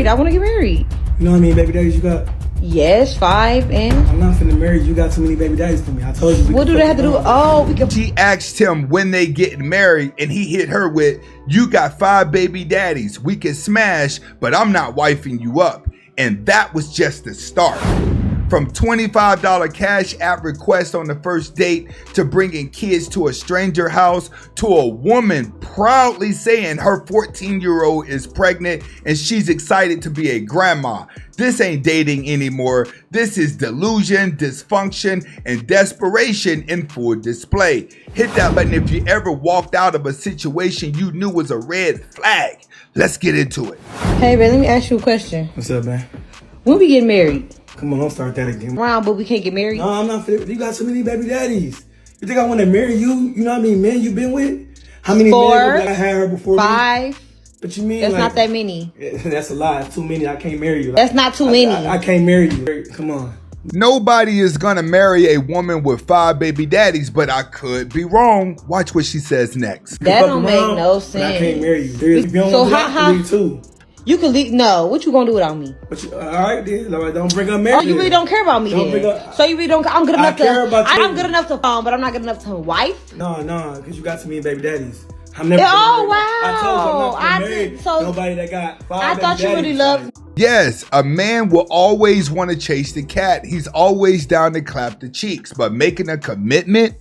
I want to get married. You know how many baby daddies you got? Yes, 5 and... I'm not finna marry you. You got too many baby daddies for me. I told you. What do they have to do? Oh, we can... She asked him when they getting married, and he hit her with, "You got 5 baby daddies. We can smash, but I'm not wifing you up." And that was just the start. From $25 cash app requests on the first date to bringing kids to a stranger house to a woman proudly saying her 14-year-old is pregnant and she's excited to be a grandma. This ain't dating anymore. This is delusion, dysfunction, and desperation in full display. Hit that button if you ever walked out of a situation you knew was a red flag. Let's get into it. Hey, babe, let me ask you a question. What's up, man? When we get married? Come on, don't start that again. Round, but we can't get married? No, I'm not finna. You got too many baby daddies. You think I want to marry you? You know how many men you been with? How many 4, men I had her before 5. Me? But you mean that's like, not that many. That's a lie. It's too many. I can't marry you. That's not too many. I can't marry you. Come on. Nobody is gonna marry a woman with 5 baby daddies, but I could be wrong. Watch what she says next. That don't make no sense. I can't marry you. If you don't so want to how? me too. You can leave. No, what you gonna do without me? But you, all right, then. Don't bring up marriage. Oh, you really don't care about me then? So you really don't? I'm good enough to. I'm good enough to phone, but I'm not good enough to wife. No, because you got too many baby daddies. I'm never. Oh wow! I told you I'm not married. So nobody that got 5 I thought you really loved. Yes, a man will always want to chase the cat. He's always down to clap the cheeks, but making a commitment.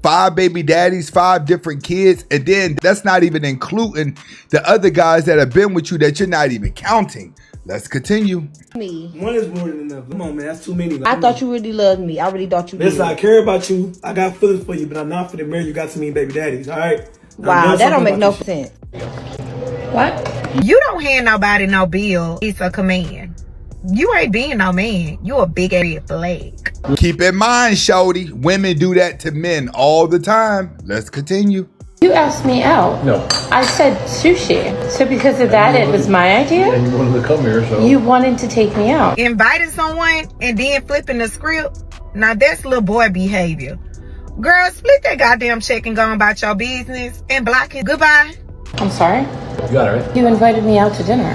5 baby daddies, 5 different kids, and then that's not even including the other guys that have been with you that you're not even counting. Let's continue. Me. One is more than enough. Come on, man. That's too many. I thought you really loved me. I really thought you did. Listen, I care about you. I got feelings for you, but I'm not for the marry. You got too many baby daddies, all right? Wow, that don't make no sense. What? You don't hand nobody no bill. It's a command. You ain't being no man. You a big red flag. Keep in mind, shorty, women do that to men all the time. Let's continue. You asked me out. No. I said sushi. So because of that, it was my idea? And you wanted to come here, so. You wanted to take me out. Inviting someone and then flipping the script. Now that's little boy behavior. Girl, split that goddamn check and go on about your business and block it. Goodbye. I'm sorry? You got it, right? You invited me out to dinner.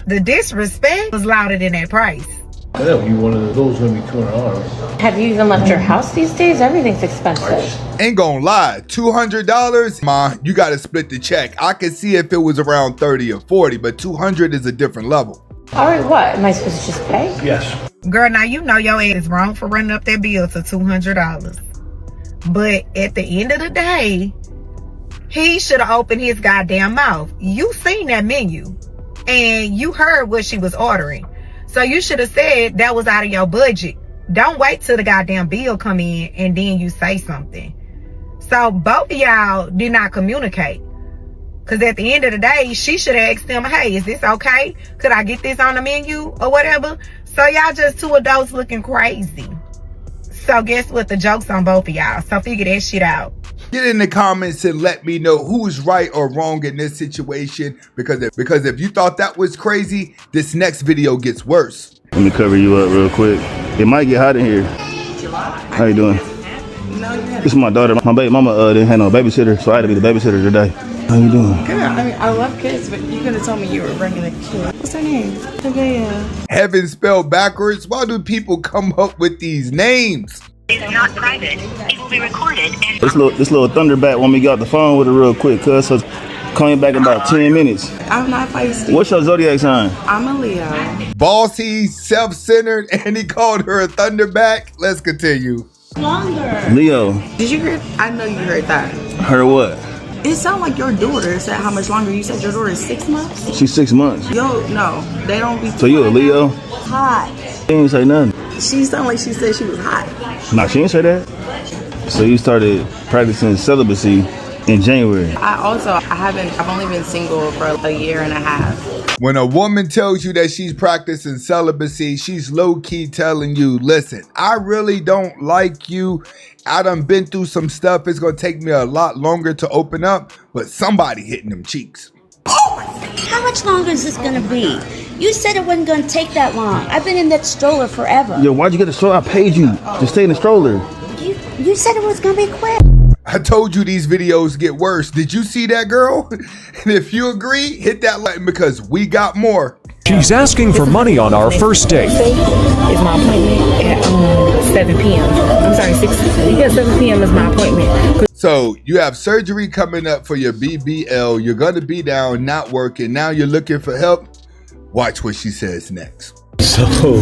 The disrespect was louder than that price. I know, you wanted those gonna be $200. Have you even left your house these days? Everything's expensive. Ain't gonna lie, $200? Ma, you gotta split the check. I could see if it was around 30 or 40, but 200 is a different level. All right, what? Am I supposed to just pay? Yes. Girl, now you know your ass is wrong for running up that bill to $200. But at the end of the day, he should have opened his goddamn mouth. You seen that menu and you heard what she was ordering. So you should have said that was out of your budget. Don't wait till the goddamn bill come in and then you say something. So both of y'all did not communicate. Because at the end of the day, she should have asked him, hey, is this okay? Could I get this on the menu or whatever? So y'all just 2 adults looking crazy. So guess what? The joke's on both of y'all. So figure that shit out. Get in the comments and let me know who's right or wrong in this situation. Because if you thought that was crazy, this next video gets worse. Let me cover you up real quick. It might get hot in here. How you doing? This is my daughter. My baby mama didn't have no babysitter, so I had to be the babysitter today. How you doing? Good. I mean, I love kids, but you could have told me you were bringing a kid. What's her name? Nevaeh. Heaven spelled backwards? Why do people come up with these names? It's not private. It will be recorded. And This little thunderbat want me to get off the phone with her real quick, cuz. So call me back in about 10 minutes. I'm not feisty. What's your zodiac sign? I'm a Leo. Bossy, self-centered, and he called her a thunderback. Let's continue. Longer. Leo. Did you hear? I know you heard that. Heard what? It sounded like your daughter said how much longer. You said your daughter is 6 months? She's 6 months. Yo, no. They don't be. So you a Leo? Hot. She ain't say nothing. She sounded like she said she was hot. Nah, she didn't say that. So you started practicing celibacy in January. I've only been single for a year and a half. When a woman tells you that she's practicing celibacy, she's low-key telling you, listen, I really don't like you. I done been through some stuff. It's going to take me a lot longer to open up, but somebody hitting them cheeks. How much longer is this going to be? You said it wasn't going to take that long. I've been in that stroller forever. Yo, why'd you get the stroller? I paid you to stay in the stroller. You said it was going to be quick. I told you these videos get worse. Did you see that, girl? And if you agree, hit that like because we got more. She's asking for money on our first date. Is my appointment at 7 p.m. I'm sorry, 7 p.m. is my appointment. So you have surgery coming up for your BBL. You're going to be down, not working. Now you're looking for help. Watch what she says next. So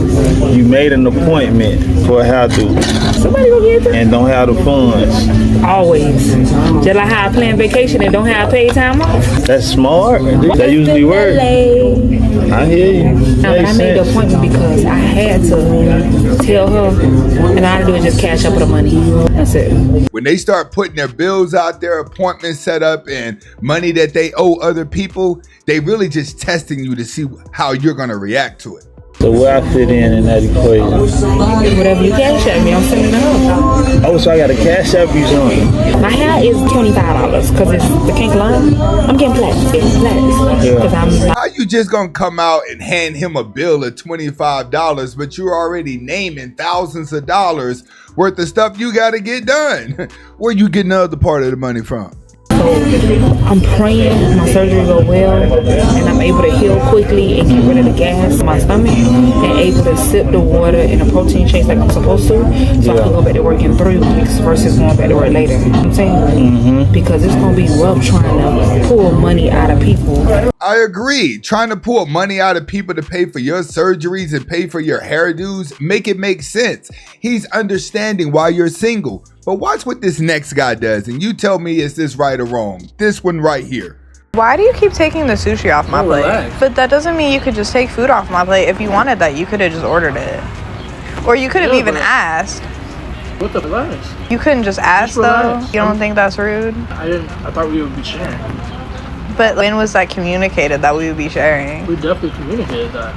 you made an appointment for how to Somebody go get it. and don't have the funds. Always. Just like how I plan vacation and don't have paid time off. That's smart. That usually works. I hear you. No, but I made the appointment because I had to tell her, and all I do is just cash up the money. That's it. When they start putting their bills out there, appointments set up, and money that they owe other people, they really just testing you to see how you're going to react to it. So where I fit in that equation? Whatever you cash at me, I'm sending it up. Oh, so I got to cash up you something. My hair is $25 because it's the kink line. I'm getting flat. It's flat. Yeah. How you just going to come out and hand him a bill of $25, but you're already naming thousands of dollars worth of stuff you got to get done? Where you getting the other part of the money from? So I'm praying my surgery go well and I'm able to heal quickly and get rid of the gas in my stomach and able to sip the water in a protein shake like I'm supposed to, so I can go back to work in 3 weeks versus going back to work later. You know what I'm saying? Because it's going to be rough trying to pull money out of people. I agree. Trying to pull money out of people to pay for your surgeries and pay for your hairdos, make it make sense. He's understanding why you're single. But watch what this next guy does, and you tell me is this right or wrong. This one right here. Why do you keep taking the sushi off my plate? Relax. But that doesn't mean you could just take food off my plate. If you wanted that, you could have just ordered it. Or you could have even asked. What the relax? You couldn't just ask though? You don't think that's rude? I thought we would be sharing. But when was that communicated that we would be sharing? We definitely communicated that.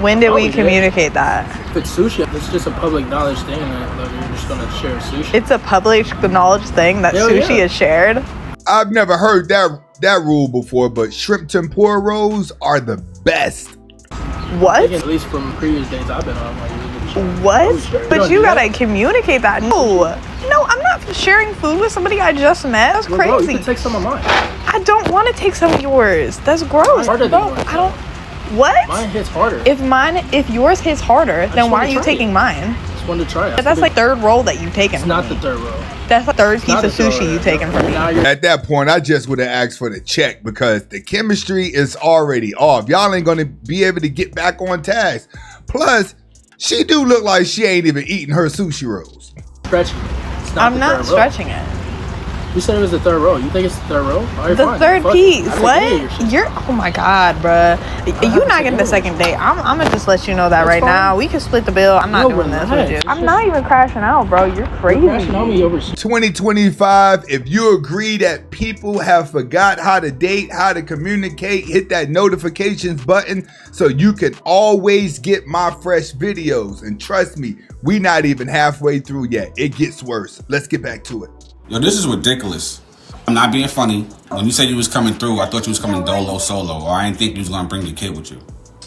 When did we communicate that? If it's sushi, it's just a public knowledge thing that you're just gonna share sushi. It's a public knowledge thing that sushi is shared? I've never heard that rule before, but shrimp tempura rolls are the best. What? At least from previous days I've been on. What? But you gotta communicate that. No, I'm not sharing food with somebody I just met. That's crazy. Bro, you can take some of mine. I don't want to take some of yours. That's gross. Harder than yours. I don't. What? Mine hits harder. If yours hits harder, then why are you taking mine? Just wanted to try it. That's like third roll that you've taken. It's not the third roll. That's the third piece of sushi you've taken from me. At that point, I just would have asked for the check because the chemistry is already off. Y'all ain't gonna be able to get back on task. Plus, she do look like she ain't even eating her sushi rolls. Stretching. I'm not stretching it. You said it was the third row. You think it's the third row? Right, the third piece. What? You're. Oh my God, bruh. You're not getting the second date. I'm gonna just let you know that right now. We can split the bill. I'm not doing this with you. I'm not even crashing out, bro. You're crazy. You're crashing on me over 2025. If you agree that people have forgot how to date, how to communicate, hit that notifications button so you can always get my fresh videos. And trust me, we not even halfway through yet. It gets worse. Let's get back to it. Yo, this is ridiculous. I'm not being funny. When you said you was coming through, I thought you was coming dolo solo, or I didn't think you was gonna bring your kid with you.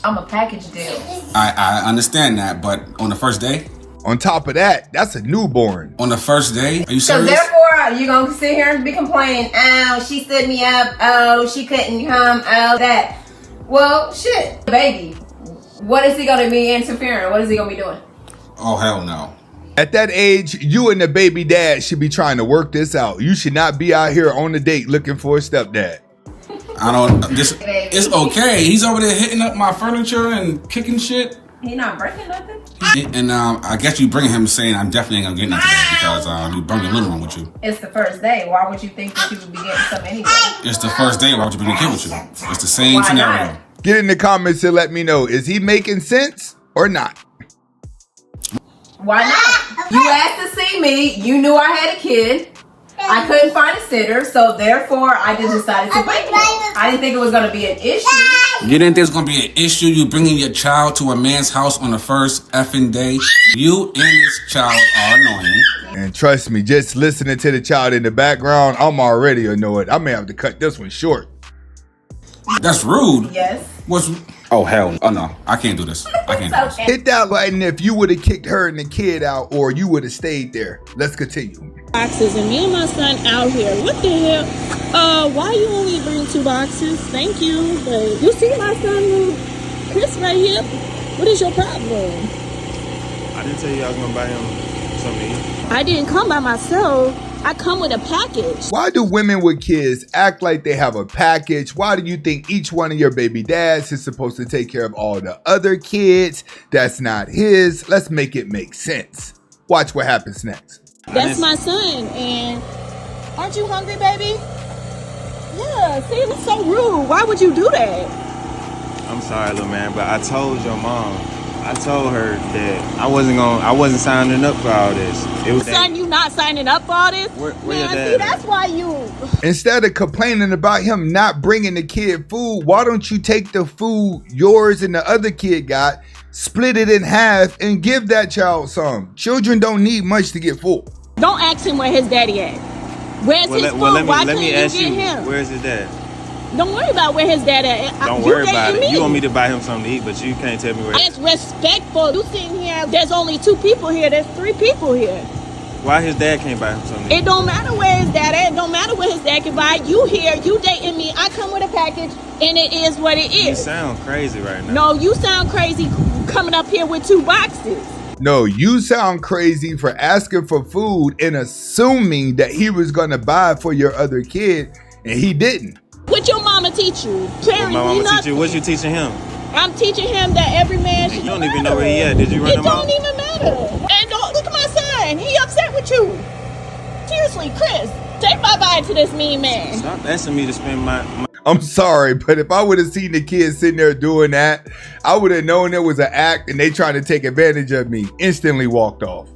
I'm a package deal. I understand that, but on the first day? On top of that, that's a newborn. On the first day? Are you So serious? therefore, you're gonna sit here and be complaining, oh, she stood me up, oh, she couldn't come, oh, that. Well, shit, baby. What is he gonna be interfering? What is he gonna be doing? Oh, hell no. At that age, you and the baby dad should be trying to work this out. You should not be out here on a date looking for a stepdad. It's okay. He's over there hitting up my furniture and kicking shit. He not breaking nothing? And I guess you bring him saying I'm definitely ain't gonna get nothing today because you bring your little one with you. It's the first day. Why would you think that you would be getting some anyway? It's the first day. Why would you bring your kid with you? It's the same scenario. Get in the comments and let me know. Is he making sense or not? Why not? You asked to see me. You knew I had a kid. I couldn't find a sitter, so therefore I just decided to bring him. I didn't think it was going to be an issue. You didn't think it was going to be an issue? You bringing your child to a man's house on the first effing day? You and this child are annoying. And trust me, just listening to the child in the background, I'm already annoyed. I may have to cut this one short. That's rude. Yes. Oh, hell. Oh, no. I can't do this. I can't do this. Hit that button if you would have kicked her and the kid out or you would have stayed there. Let's continue. Boxes and me and my son out here. What the hell? Why you only bring 2 boxes? Thank you. But you see my son with Chris right here. What is your problem? I didn't tell you I was gonna buy him something to eat. I didn't come by myself. I come with a package. Why do women with kids act like they have a package? Why do you think each one of your baby dads is supposed to take care of all the other kids? That's not his. Let's make it make sense. Watch what happens next. That's my son, and aren't you hungry, baby? Yeah, see, it's so rude. Why would you do that? I'm sorry, little man, but I told your mom. I told her that I wasn't signing up for all this. It was son, you not signing up for all this? Where man, see, that's why you... Instead of complaining about him not bringing the kid food, why don't you take the food yours and the other kid got, split it in half, and give that child some? Children don't need much to get full. Don't ask him where his daddy at. Where's his food? Why couldn't you get him? Where's his dad? Don't worry about where his dad at. Don't worry about it. You want me to buy him something to eat, but you can't tell me where. It's respectful. You sitting here, there's only 2 people here. There's 3 people here. Why his dad can't buy him something to eat? It don't matter where his dad at. It don't matter where his dad can buy. You here, you dating me. I come with a package, and it is what it is. You sound crazy right now. No, you sound crazy coming up here with 2 boxes. No, you sound crazy for asking for food and assuming that he was going to buy for your other kid, and he didn't. What your mama teach you? What my mama teach you? What you teaching him? I'm teaching him that every man should. You don't even know where he at. Did you run him out? It don't even matter. And don't look at my son. He upset with you. Seriously, Chris, say bye-bye to this mean man. Stop asking me to spend my... I'm sorry, but if I would have seen the kids sitting there doing that, I would have known it was an act and they trying to take advantage of me. Instantly walked off.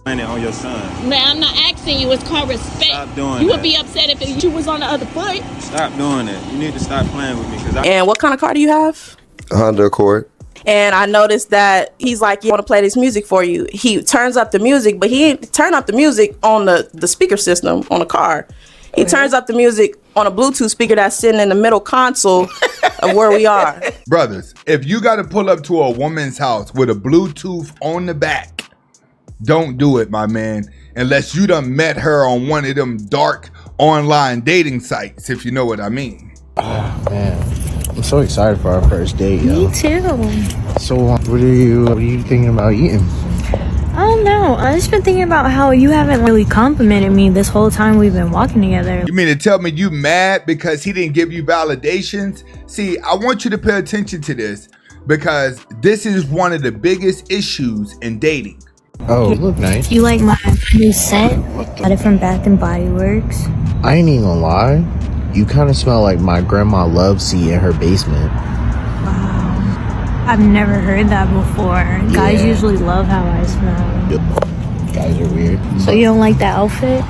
On your son. Man, I'm not asking you. It's called respect. Stop doing You that. would be upset if you was on the other foot. Stop doing it. You need to stop playing with me. And what kind of car do you have? A Honda Accord. And I noticed that he's like, you want to play this music for you. He turns up the music, but he didn't turn up the music on the speaker system on the car. He turns up the music on a Bluetooth speaker that's sitting in the middle console of where we are. Brothers, if you got to pull up to a woman's house with a Bluetooth on the back, don't do it, my man, unless you done met her on one of them dark online dating sites, if you know what I mean. Oh, man. I'm so excited for our first date, yo. Me too. So, what are you thinking about eating? I don't know. I've just been thinking about how you haven't really complimented me this whole time we've been walking together. You mean to tell me you mad because he didn't give you validations? See, I want you to pay attention to this because this is one of the biggest issues in dating. Oh, you look nice. You like my new set? Got it from Bath and Body Works. I ain't even gonna lie. You kind of smell like my grandma love seat in her basement. Wow. I've never heard that before. Yeah. Guys usually love how I smell. Yep. Guys are weird. So you don't like the outfit?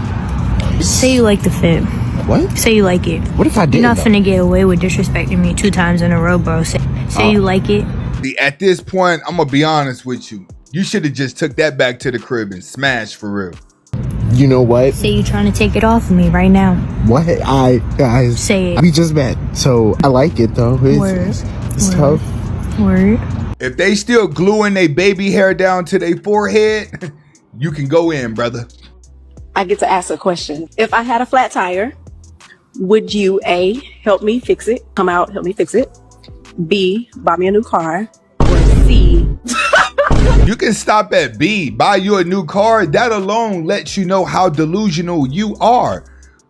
Say you like the fit. What? Say you like it. What if I didn't? You're not finna get away with disrespecting me 2 times in a row, bro. Say you like it. See, at this point, I'm gonna be honest with you. You should have just took that back to the crib and smashed for real. You know what? Say you trying to take it off of me right now. What? I say it. We just met, so I like it though. It's tough. Word. If they still gluing their baby hair down to their forehead, you can go in, brother. I get to ask a question. If I had a flat tire, would you A, help me fix it? Come out, help me fix it. B, buy me a new car. Or C... You can stop at B, buy you a new car. That alone lets you know how delusional you are.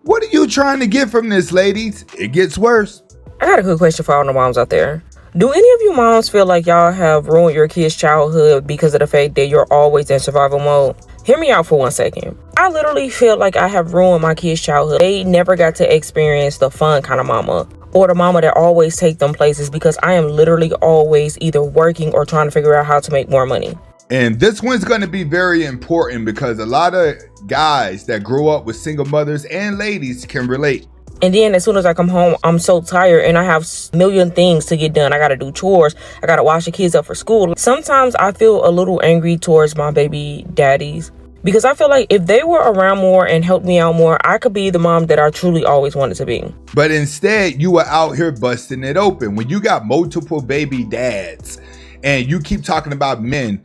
What are you trying to get from this, ladies? It gets worse. I got a good question for all the moms out there. Do any of you moms feel like y'all have ruined your kids' childhood because of the fact that you're always in survival mode? Hear me out for 1 second. I literally feel like I have ruined my kids' childhood. They never got to experience the fun kind of mama, or the mama that always take them places, because I am literally always either working or trying to figure out how to make more money. And this one's going to be very important because a lot of guys that grow up with single mothers and ladies can relate. And then as soon as I come home, I'm so tired and I have a million things to get done. I got to do chores. I got to wash the kids up for school. Sometimes I feel a little angry towards my baby daddies because I feel like if they were around more and helped me out more, I could be the mom that I truly always wanted to be. But instead, you were out here busting it open. When you got multiple baby dads and you keep talking about men,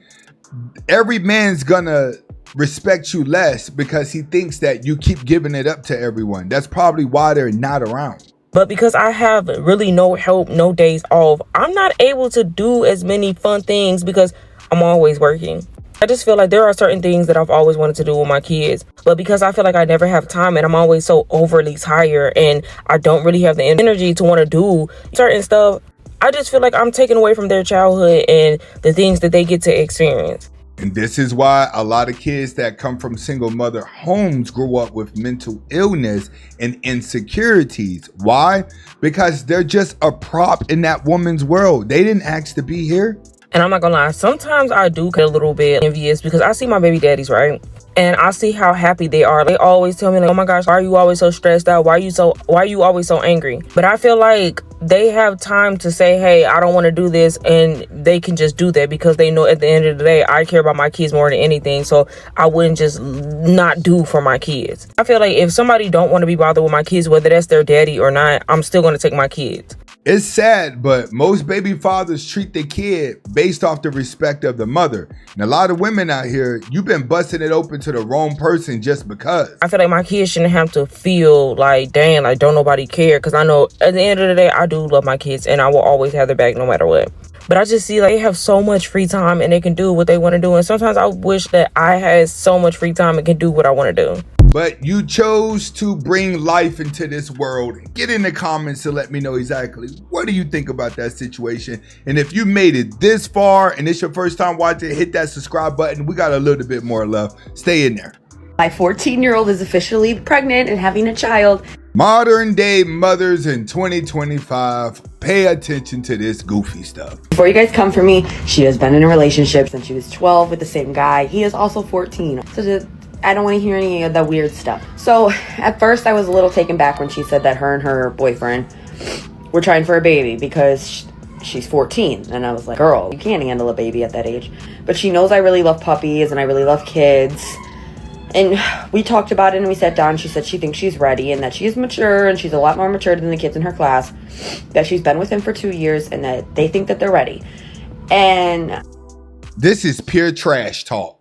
every man's gonna respect you less because he thinks that you keep giving it up to everyone. That's probably why they're not around. But because I have really no help, no days off, I'm not able to do as many fun things because I'm always working. I just feel like there are certain things that I've always wanted to do with my kids, but because I feel like I never have time and I'm always so overly tired and I don't really have the energy to want to do certain stuff, I just feel like I'm taken away from their childhood and the things that they get to experience. And this is why a lot of kids that come from single mother homes grow up with mental illness and insecurities. Why? Because they're just a prop in that woman's world. They didn't ask to be here. And I'm not gonna lie, sometimes I do get a little bit envious because I see my baby daddies, right? And I see how happy they are. They always tell me like, oh my gosh, why are you always so stressed out? Why are you always so angry? But I feel like they have time to say, hey, I don't want to do this, and they can just do that because they know at the end of the day, I care about my kids more than anything. So I wouldn't just not do for my kids. I feel like if somebody don't want to be bothered with my kids, whether that's their daddy or not, I'm still gonna take my kids. It's sad, but most baby fathers treat the kid based off the respect of the mother. And a lot of women out here, you've been busting it open to the wrong person just because. I feel like my kids shouldn't have to feel like, dang, like don't nobody care. Because I know at the end of the day, I do love my kids and I will always have their back no matter what. But I just see like they have so much free time and they can do what they want to do. And sometimes I wish that I had so much free time and can do what I want to do. But you chose to bring life into this world. Get in the comments to let me know exactly what do you think about that situation. And if you made it this far and it's your first time watching, hit that subscribe button. We got a little bit more left. Stay in there. My 14-year-old is officially pregnant and having a child. Modern day mothers in 2025, pay attention to this goofy stuff. Before you guys come for me, she has been in a relationship since she was 12 with the same guy. He is also 14. So I don't want to hear any of the weird stuff. So at first I was a little taken back when she said that her and her boyfriend were trying for a baby because she's 14. And I was like, girl, you can't handle a baby at that age. But she knows I really love puppies and I really love kids. And we talked about it and we sat down. She said she thinks she's ready and that she's mature and she's a lot more mature than the kids in her class. That she's been with him for 2 years and that they think that they're ready. And this is pure trash talk.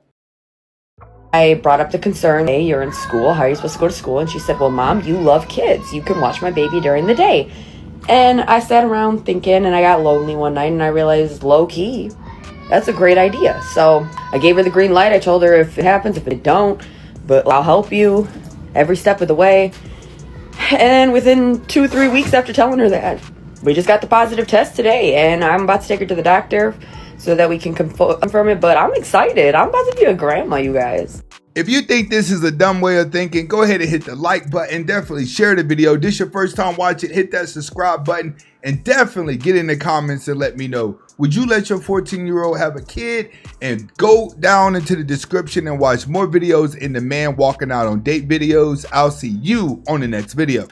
I brought up the concern, hey, you're in school, how are you supposed to go to school? And she said, well, Mom, you love kids. You can watch my baby during the day. And I sat around thinking, and I got lonely one night, and I realized, low-key, that's a great idea. So I gave her the green light. I told her if it happens, if it don't, but I'll help you every step of the way. And within 2-3 weeks after telling her that, we just got the positive test today, and I'm about to take her to the doctor so that we can confirm it. But I'm excited. I'm about to be a grandma, you guys. If you think this is a dumb way of thinking, go ahead and hit the like button. Definitely share the video. This is your first time watching, hit that subscribe button. And definitely get in the comments and let me know. Would you let your 14-year-old have a kid? And go down into the description and watch more videos in the man walking out on date videos. I'll see you on the next video.